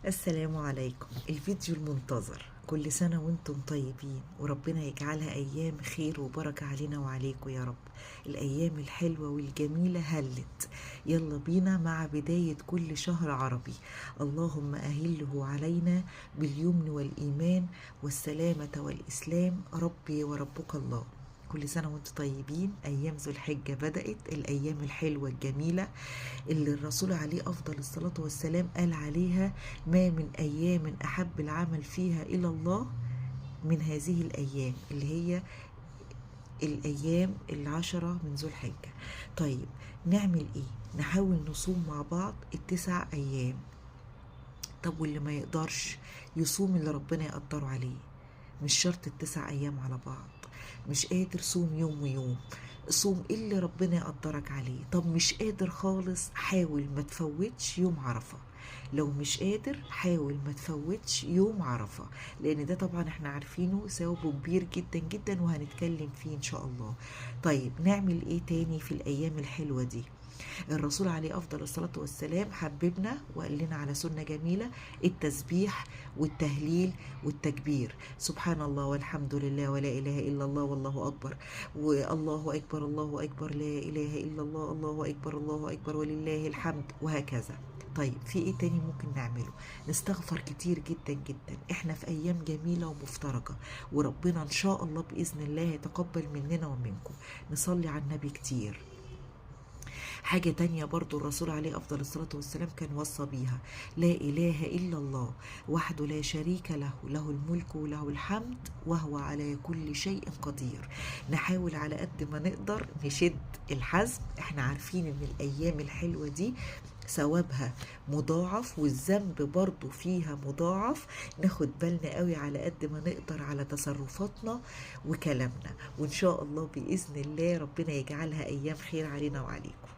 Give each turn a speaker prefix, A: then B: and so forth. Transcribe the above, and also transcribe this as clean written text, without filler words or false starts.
A: السلام عليكم. الفيديو المنتظر، كل سنة وانتم طيبين وربنا يجعلها أيام خير وبركة علينا وعليكم يا رب. الأيام الحلوة والجميلة هلت، يلا بينا مع بداية كل شهر عربي. اللهم أهله علينا باليمن والإيمان والسلامة والإسلام، ربي وربك الله. كل سنة وانتم طيبين. أيام ذو الحجة بدأت، الأيام الحلوة الجميلة اللي الرسول عليه أفضل الصلاة والسلام قال عليها: ما من أيام أحب العمل فيها إلى الله من هذه الأيام، اللي هي الأيام العشرة من ذو الحجة. طيب نعمل إيه؟ نحاول نصوم مع بعض التسع أيام. طب واللي ما يقدرش يصوم اللي ربنا يقدره عليه، مش شرط التسع أيام على بعض. مش قادر صوم يوم ويوم، صوم اللي ربنا يقدرك عليه. طب مش قادر خالص، حاول ما تفوتش يوم عرفة. لو مش قادر حاول ما تفوتش يوم عرفة، لأن ده طبعا احنا عارفينه ثوابه كبير جدا جدا وهنتكلم فيه إن شاء الله. طيب نعمل ايه تاني في الأيام الحلوة دي؟ الرسول عليه أفضل الصلاة والسلام حببنا وقال لنا على سنة جميلة: التسبيح والتهليل والتكبير. سبحان الله والحمد لله ولا إله إلا الله والله أكبر، والله أكبر الله أكبر، لا إله إلا الله، الله أكبر الله أكبر ولله الحمد، وهكذا. طيب في ايه تاني ممكن نعمله؟ نستغفر كتير جدا جدا. احنا في ايام جميلة ومفترجة، وربنا ان شاء الله بإذن الله يتقبل مننا ومنكم. نصلي على النبي كتير. حاجة تانية برضو الرسول عليه أفضل الصلاة والسلام كان وصى بيها: لا إله إلا الله وحده لا شريك له، له الملك وله الحمد وهو على كل شيء قدير. نحاول على قد ما نقدر نشد الحزم. احنا عارفين ان الأيام الحلوة دي ثوابها مضاعف والذنب برضو فيها مضاعف. ناخد بالنا قوي على قد ما نقدر على تصرفاتنا وكلامنا، وإن شاء الله بإذن الله ربنا يجعلها أيام خير علينا وعليكم.